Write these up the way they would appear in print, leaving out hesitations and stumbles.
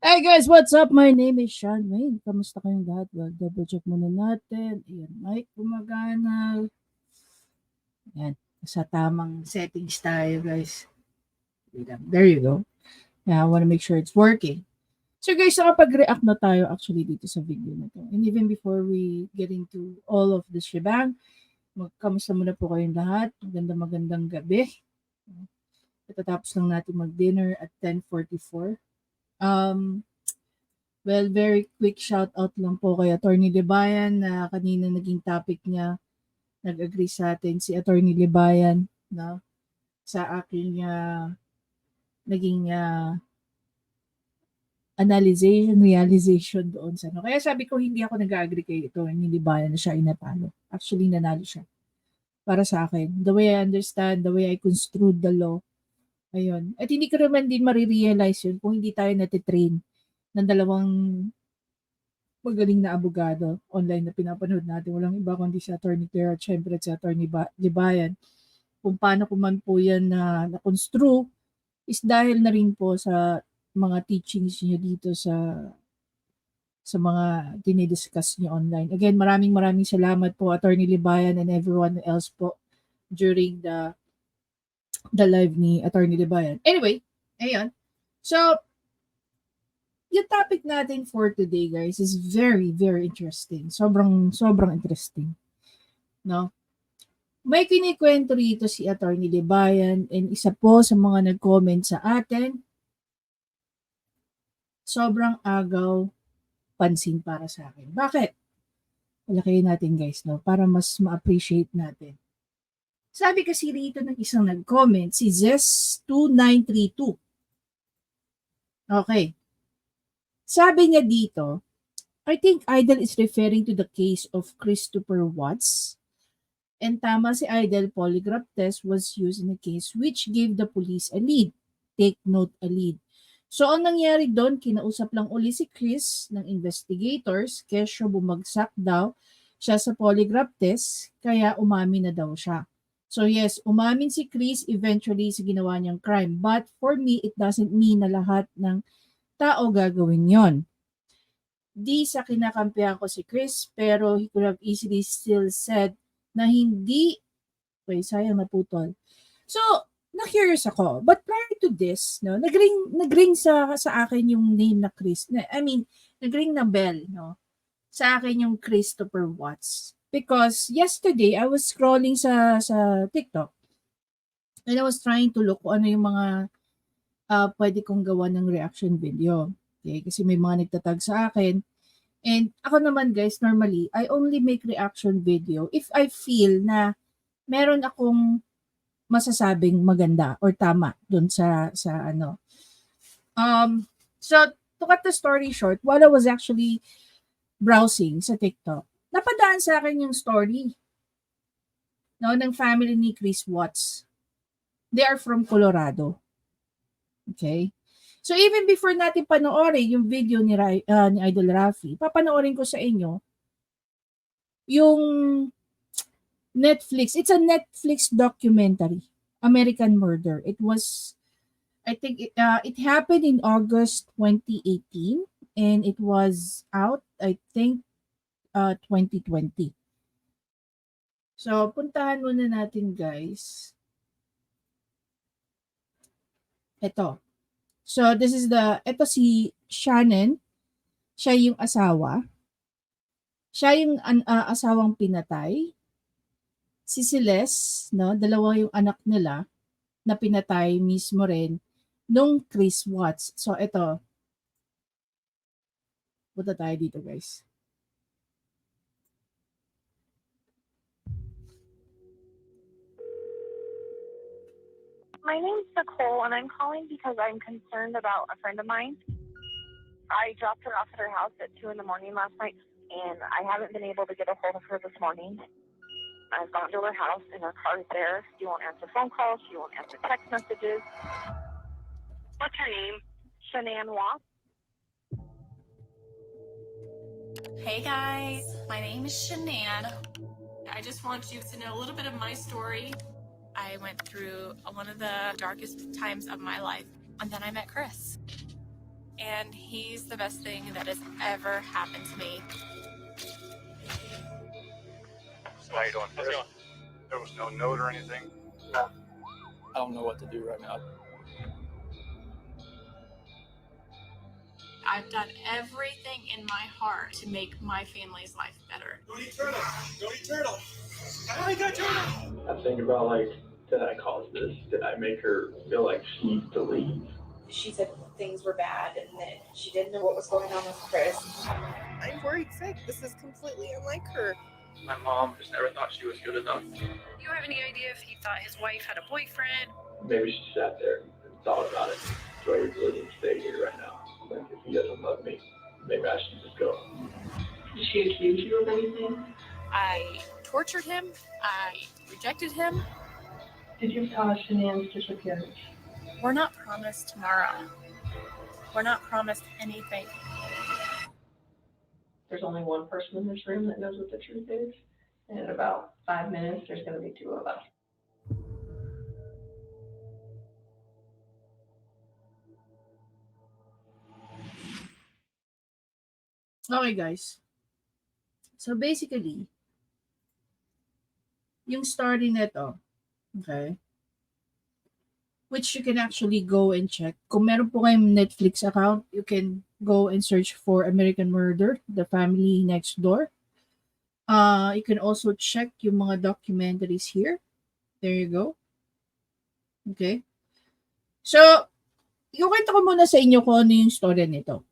Hey guys, what's up? My name is Sean Wayne. Kamusta kayong lahat? Well, double check muna natin. Ayan, mic gumagana. Ayan, sa tamang settings tayo guys. There you go. Yeah, I want to make sure it's working. So guys, nakapag-react na tayo actually dito sa video na to. And even before we get into all of the shebang, kamusta muna po kayong lahat? Magandang gabi. Katatapos lang natin mag-dinner at 10:44. Um, Well, very quick shout out lang po kay Attorney Libayan na kanina naging topic niya. Nag-agree sa atin si Attorney Libayan no, sa aking naging realization doon sa ano. Kaya sabi ko hindi ako nag-agree kay Attorney Libayan na siya inatalo. Actually, nanalo siya. Para sa akin. The way I understand, the way I construed the law. Ayun. At hindi ko naman din marirealize yun kung hindi tayo natitrain ng dalawang magaling na abogado online na pinapanood natin. Walang iba kundi si Attorney Claire at syempre si Attorney Libayan. Kung paano ko man po yan na-construe is dahil na rin po sa mga teachings niyo dito sa mga dinidiscuss niyo online. Again, maraming salamat po Attorney Libayan and everyone else po during the live ni Attorney Libayan. Anyway, ayun. So, yung topic natin for today, guys, is very, very interesting. Sobrang interesting. No? May kinikwento rito si Attorney Libayan and isa po sa mga nag-comment sa atin, sobrang agaw pansin para sa akin. Bakit? Palakayin natin, guys, no? Para mas ma-appreciate natin. Sabi kasi rito ng isang nag-comment, si Zes2932. Okay. Sabi niya dito, I think Idol is referring to the case of Christopher Watts. And tama si Idol, polygraph test was used in a case which gave the police a lead. Take note, a lead. So ang nangyari doon, kinausap lang uli si Chris ng investigators, kesyo bumagsak daw siya sa polygraph test, kaya umamin na daw siya. So yes, umamin si Chris eventually sa ginawa niyang crime. But for me, it doesn't mean na lahat ng tao gagawin yon. Di sa kinakampihan ko si Chris, pero he could have easily still said na hindi, sayang naputol. So, na-curious ako. But prior to this, no, nagring sa akin yung name na Chris. Nagring na bell, no, sa akin yung Christopher Watts. Because yesterday, I was scrolling sa TikTok and I was trying to look kung ano yung mga pwede kong gawa ng reaction video. Okay? Kasi may mga nagtatag sa akin. And ako naman guys, normally, I only make reaction video if I feel na meron akong masasabing maganda or tama dun sa ano. So, to cut the story short, while I was actually browsing sa TikTok, napadaan sa akin yung story no, ng family ni Chris Watts. They are from Colorado. Okay? So even before natin panoorin yung video ni Idol Rafi, papanoorin ko sa inyo yung Netflix. It's a Netflix documentary, American Murder. It was, I think, it happened in August 2018 and it was out, I think, 2020. So, puntahan muna natin, guys. Ito. So, ito si Shannon. Siya yung asawa. Siya yung asawang pinatay. Si Celeste, no, dalawa yung anak nila na pinatay mismo rin nung Chris Watts. So, ito. Punta tayo dito, guys. My name's Nicole, and I'm calling because I'm concerned about a friend of mine. I dropped her off at her house at 2 in the morning last night, and I haven't been able to get a hold of her this morning. I've gone to her house, and her car is there. She won't answer phone calls. She won't answer text messages. What's her name? Shanann Watts. Hey guys, my name is Shanann. I just want you to know a little bit of my story. I went through one of the darkest times of my life, and then I met Chris. and he's the best thing that has ever happened to me. So how you doing? How's it going? There was no note or anything? I don't know what to do right now. I've done everything in my heart to make my family's life better. Don't eat turtle. Don't eat turtle. I got turtle. I think about like, did I cause this? Did I make her feel like she needs to leave? She said things were bad and that she didn't know what was going on with Chris. I'm worried sick. This is completely unlike her. My mom just never thought she was good enough. You have any idea if he thought his wife had a boyfriend? Maybe she sat there and thought about it. Do I really need to stay here right now? Like, if he doesn't love me, maybe I should just go. Did she accuse you of anything? I tortured him. I rejected him. Did you cause Shanann's disappearance? We're not promised tomorrow. We're not promised anything. There's only one person in this room that knows what the truth is. And in about 5 minutes, there's going to be 2 of us. Okay, guys. So basically, yung story na to, okay, which you can actually go and check. Kung meron po kayong Netflix account, you can go and search for American Murder, The Family Next Door. You can also check yung mga documentaries here. There you go. Okay. So, ikwento ko muna sa inyo kung ano yung story nito.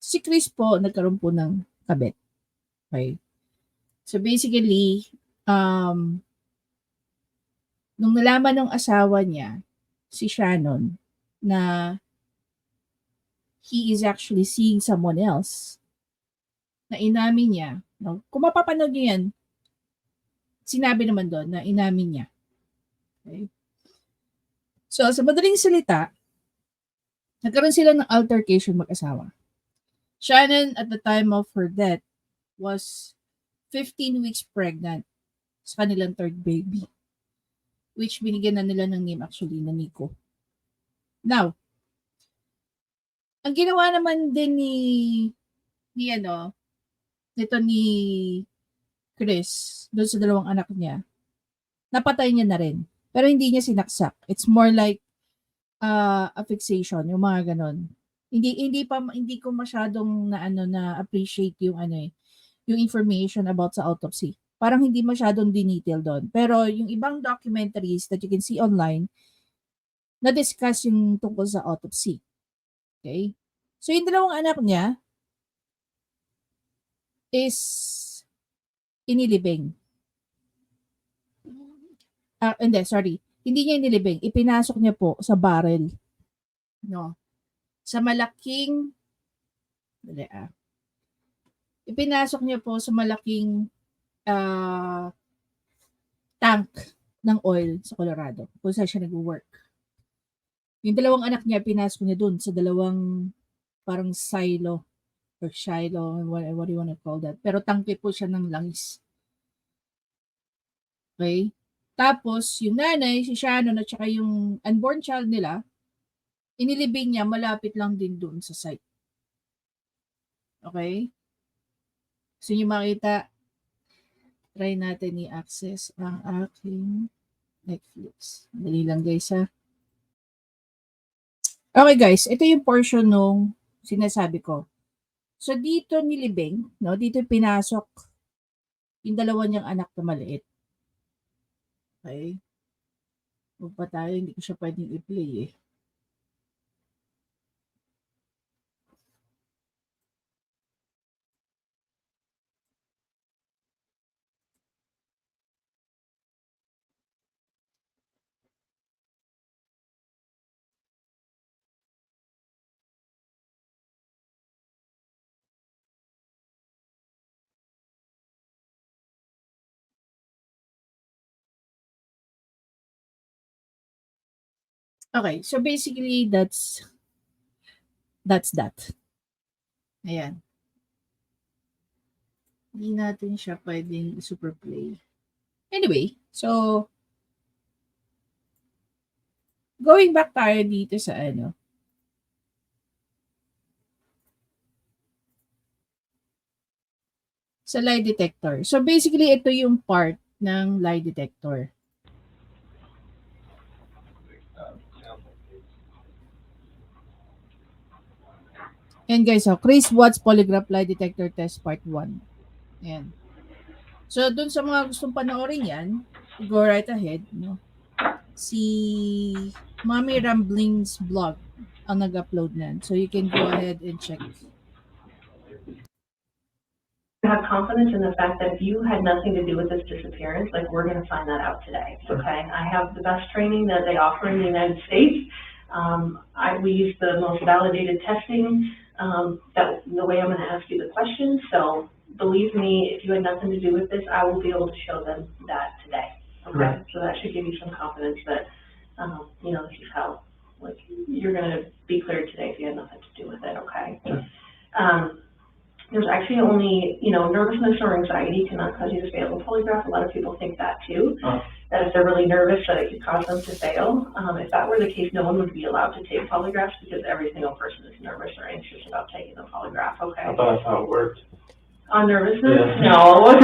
Si Chris po, nagkaroon po ng kabit. Okay. So, basically, nung nalaman ng asawa niya, si Shannon, na he is actually seeing someone else, na inamin niya, no? Kung mapapanood niyo yan, sinabi naman doon na inamin niya. Okay? So, sa madaling salita, nagkaroon sila ng altercation mag-asawa. Shannon, at the time of her death, was 15 weeks pregnant sa kanilang third baby, which binigyan na nila ng name actually na Nico. Now, ang ginawa naman din nito ni Chris, doon sa dalawang anak niya, napatay niya na rin. Pero hindi niya sinaksak. It's more like a fixation, yung mga ganon. Hindi ko masyadong na appreciate yung yung information about sa autopsy. Parang hindi masyadong detail doon. Pero yung ibang documentaries that you can see online, na-discuss yung tungkol sa autopsy. Okay? So, yung dalawang anak niya is inilibing. Hindi, sorry. Hindi niya inilibing. Ipinasok niya po sa barrel. No? Sa malaking ipinasok niya po sa malaking tank ng oil sa Colorado kung saan siya nag-work. Yung dalawang anak niya, pinasok niya dun sa dalawang parang silo or shiloh, what do you want to call that? Pero tangke po siya ng langis. Okay? Tapos, yung nanay, si Shannon, at saka yung unborn child nila, inilibing niya malapit lang din doon sa site. Okay? Gusto niyo makita? Try natin i-access ang aking Netflix. Dali lang guys ha. Okay guys, ito yung portion nung sinasabi ko. So dito nilibing, no? Dito pinasok yung dalawa niyang anak na maliit. Okay? Huwag pa tayo, hindi ko siya pwedeng i-play eh. Okay, so basically that's that. Ayan. Hindi natin siya pwedeng super play. Anyway, so going back tayo dito sa sa lie detector. So basically, ito yung part ng lie detector. And guys, Chris Watts Polygraph Lie Detector Test Part 1. Ayan. So, dun sa mga gustong panoorin yan, go right ahead. No? Si Mommy Ramblings blog ang nag-upload nan. So, you can go ahead and check. Have confidence in the fact that if you had nothing to do with this disappearance, like, we're gonna find that out today, okay? I have the best training that they offer in the United States. We use the most validated testing, that the way I'm gonna ask you the questions, so believe me, if you had nothing to do with this, I will be able to show them that today, okay? So that should give you some confidence that, you know, this is how, like, you're gonna be cleared today if you had nothing to do with it, okay? There's actually only, you know, nervousness or anxiety cannot cause you to fail a polygraph. A lot of people think that too, that if they're really nervous, that it could cause them to fail. If that were the case, no one would be allowed to take polygraphs because every single person is nervous or anxious about taking a polygraph, okay? I thought that's how it worked. On nervousness? Yeah. No.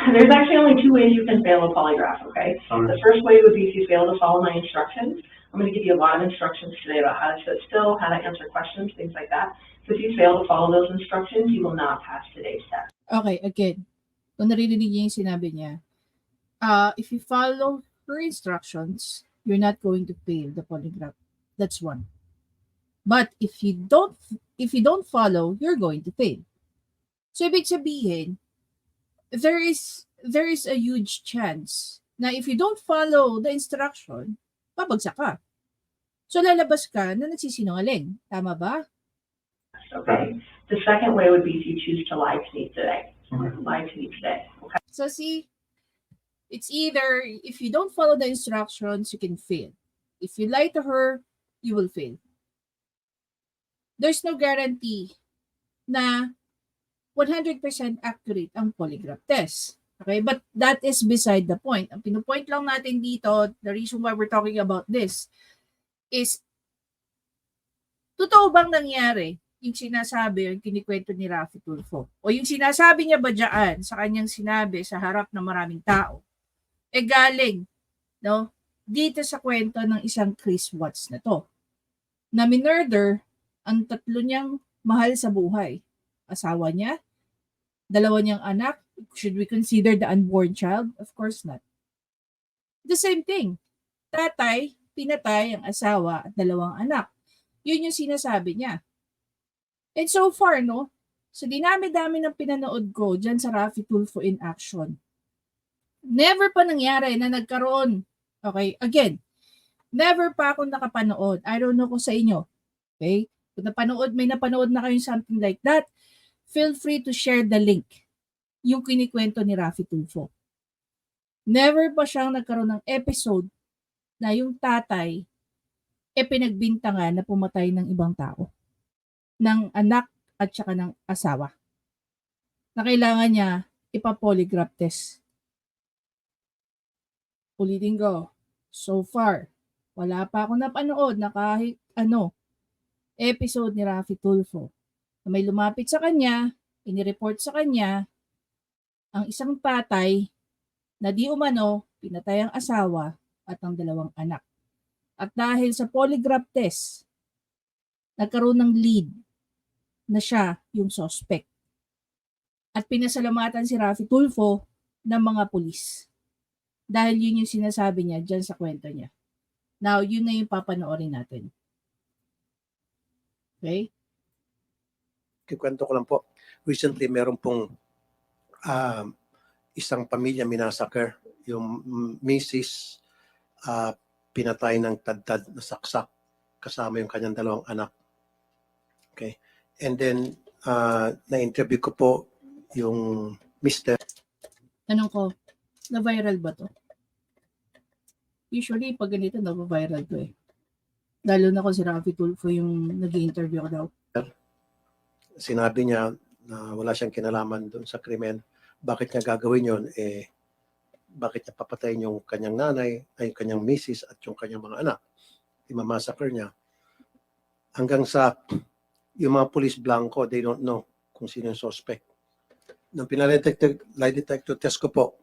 There's actually only 2 ways you can fail a polygraph, okay? The first way would be if you fail to follow my instructions. I'm going to give you a lot of instructions today about how to sit still, how to answer questions, things like that. So if you fail to follow those instructions, you will not pass today's test. Okay, again. Kung narinig niyo yung sinabi niya, if you follow her instructions, you're not going to fail the polygraph. That's one. But if you don't follow, you're going to fail. So ibig sabihin, there is a huge chance na if you don't follow the instruction, babagsak ka. So lalabas ka na nagsisinungaling. Tama ba? Okay. The second way would be if you choose to lie to me today. Lie to me today. Okay. So see, it's either if you don't follow the instructions, you can fail. If you lie to her, you will fail. There's no guarantee na 100% accurate ang polygraph test. Okay? But that is beside the point. Ang pinupoint lang natin dito, the reason why we're talking about this is, totoo bang nangyari yung sinasabi, yung kinikwento ni Raffy Tulfo? O yung sinasabi niya ba dyan sa kanyang sinabi sa harap ng maraming tao? Galing, no? Dito sa kwento ng isang Chris Watts na to. Na minurder ang 3 niyang mahal sa buhay. Asawa niya, 2 niyang anak. Should we consider the unborn child? Of course not. The same thing. Tatay, pinatay ang asawa at 2 anak. Yun yung sinasabi niya. And so far, no, sa dinami-dami ng pinanood ko dyan sa Raffy Tulfo in action, never pa nangyari na nagkaroon. Okay, again, never pa ako nakapanood. I don't know kung sa inyo. Okay? Kung may napanood na kayong something like that, feel free to share the link. Yung kinikwento ni Raffy Tulfo. Never pa siyang nagkaroon ng episode na yung tatay pinagbintangan na pumatay ng ibang tao. Ng anak at saka ng asawa. Na kailangan niya ipa-polygraph test. Ulitin ko, so far, wala pa ako napanood na kahit episode ni Raffy Tulfo na may lumapit sa kanya, inireport sa kanya, ang isang tatay na di umano pinatay ang asawa at ang 2 anak. At dahil sa polygraph test, nagkaroon ng lead na siya yung suspect. At pinasalamatan si Raffy Tulfo ng mga pulis. Dahil yun yung sinasabi niya dyan sa kwento niya. Now, yun na yung papanoorin natin. Okay? Kikwento ko lang po. Recently, meron pong isang pamilya minasakar. Yung misis pinatay ng tadtad na saksak kasama yung kanyang 2 anak. Okay. And then, na-interview ko po yung mister. Tanong ko, na-viral ba to? Usually, pag ganito, na-viral to eh. Lalo na kung si Raffy Tulfo yung nag-i-interview ko daw. Sinabi niya na wala siyang kinalaman doon sa krimen. Bakit niya gagawin yun? Bakit niya papatayin yung kanyang nanay, ay kanyang misis at yung kanyang mga anak? Imamassacre niya. Hanggang sa yung mga police blanco, they don't know kung sino yung suspect. Nung lie detector test ko po,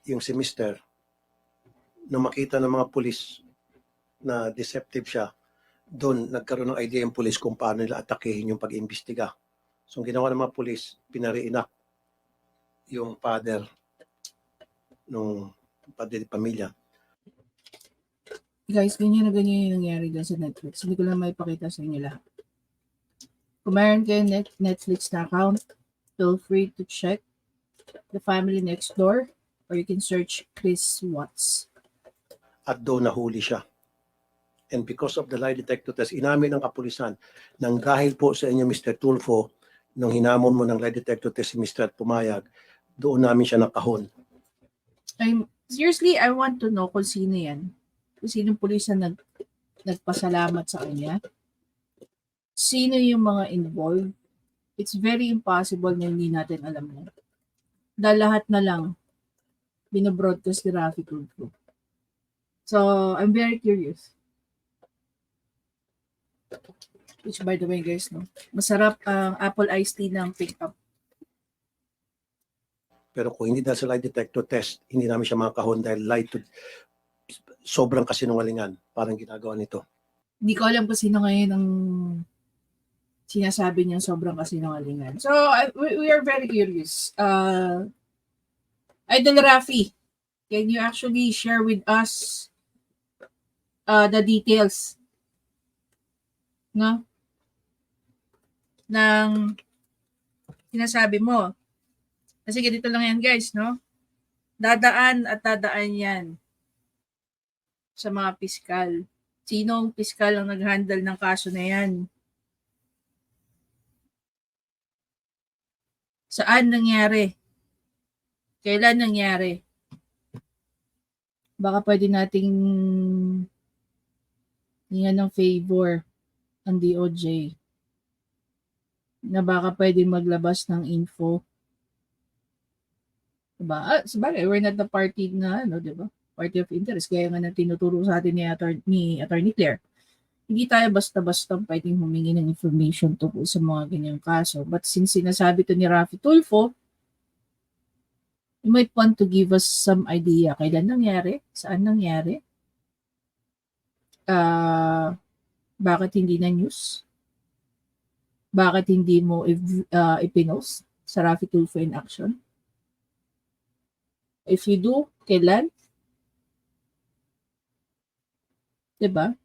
yung si Mr., nung makita ng mga pulis na deceptive siya, doon nagkaroon ng idea yung pulis kung paano nila atakehin yung pag-imbestiga. So, ang ginawa ng mga pulis, pinariinak yung father nung pamilya. Guys, ganyan na ganyan yung nangyari dyan sa Netflix. Hindi ko lang may pakita sa inyo lahat. Kung mayroon kayo Netflix na account, feel free to check The Family Next Door or you can search Chris Watts. At doon nahuli siya. And because of the lie detector test, inamin ng kapulisan nang dahil po sa inyo, Mr. Tulfo, nung hinamon mo ng lie detector test si Mr. at pumayag, doon namin siya nakahon. Seriously, I want to know kung sino yan. Kung sinong pulis na nagpasalamat sa kanya. Sino yung mga involved. It's very impossible na hindi natin alam yan. Dahil lahat na lang binobroadcast ni Rafi Tulfo. So, I'm very curious. Which by the way guys, no, masarap ang apple iced tea ng pick up. Pero kung hindi dahil sa lie detector test, hindi namin siya makakahon dahil sobrang kasinungalingan parang ginagawa nito. Hindi ko alam kung sino ngayon ang sinasabi niyang sobrang kasinungalingan. So, we are very curious. Idol Rafi, can you actually share with us the details, no, ng sinasabi mo? Kasi ganito lang yan guys, no? Dadaan at dadaan yan sa mga piskal. Sinong piskal ang nag-handle ng kaso na yan? Saan nangyari? Kailan nangyari? Baka pwede nating hingan ng favor ang DOJ na baka pwede maglabas ng info. Diba? Sabagay, we're not the party na, diba? Party of interest. Kaya nga na tinuturo sa atin ni Attorney Claire. Hindi tayo basta-basta pwedeng humingi ng information tungkol sa mga ganyang kaso. But since sinasabi to ni Rafi Tulfo, you might want to give us some idea. Kailan nangyari? Saan nangyari? Bakit hindi na news? Bakit hindi mo ipinost sa Rafi Tulfo in action? If you do, kailan? Diba?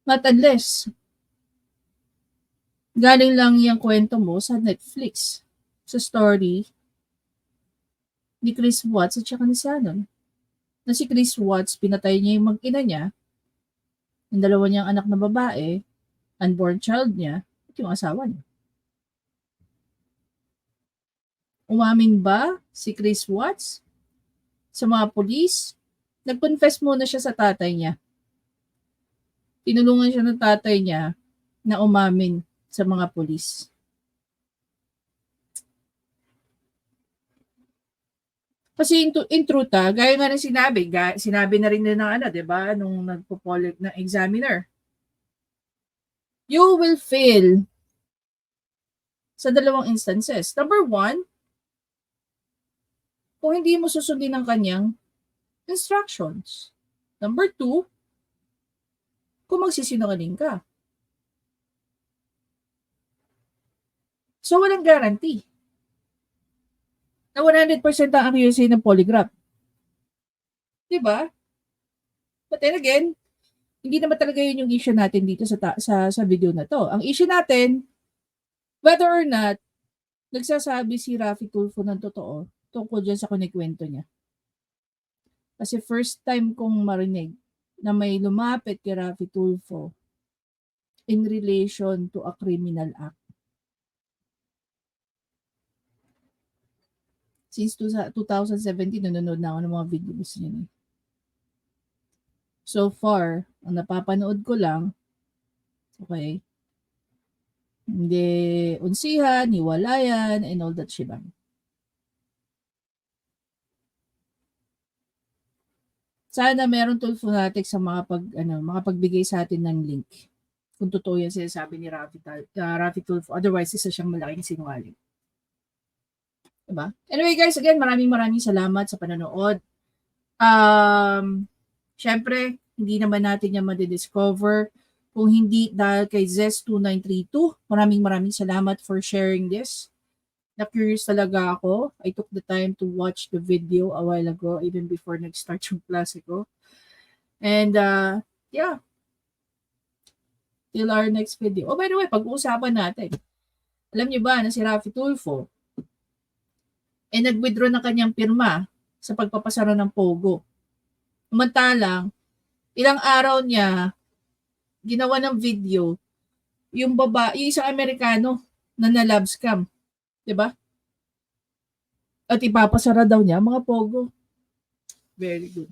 Not unless galing lang yung kwento mo sa Netflix, sa story ni Chris Watts at saka ni Shannon. Na si Chris Watts, pinatay niya yung mag-ina niya, yung dalawa niyang anak na babae, unborn child niya, at yung asawa niya. Umamin ba si Chris Watts sa mga pulis? Nag-confess muna siya sa tatay niya. Tinulungan siya ng tatay niya na umamin sa mga pulis. Kasi in truth, gaya nga ng sinabi na rin ng diba, nung nagpo-polit ng examiner. You will fail sa dalawang instances. Number one, kung hindi mo susundin ang kanyang instructions. Number two, kung magsisinungaling ka. So, walang guarantee na 100% ang accuracy ng polygraph. Diba? But then again, hindi naman talaga yun yung issue natin dito sa video na to. Ang issue natin, whether or not nagsasabi si Rafi Tulfo ng totoo tungkol dyan sa kunikwento niya. Kasi first time kong marinig na may lumapit kay Rafi Tulfo in relation to a criminal act. Since 2017, nanonood na ako ng mga videos niya. So far, ang napapanood ko lang, okay, hindi unsihan, hiwalayan, and all that shibang. Sana meron Tulfo natin sa makapagbigay sa atin ng link. Kung totoo yan sinasabi ni Rafi Tulfo. Otherwise, isa siyang malaking sinungaling. Diba? Anyway guys, again, maraming salamat sa panonood. Syempre, hindi naman natin yan madidiscover kung hindi dahil kay Zest2932. Maraming salamat for sharing this. Na-curious talaga ako. I took the time to watch the video a while ago, even before nag-start yung klase ko. And, yeah. Till our next video. Oh, by the way, pag-uusapan natin. Alam niyo ba na si Raffy Tulfo nag-withdraw ng kanyang pirma sa pagpapasara ng Pogo. Samantalang, ilang araw niya ginawa ng video yung isang Amerikano na na-love scam. Diba? At ipapasara daw niya mga Pogo. Very good.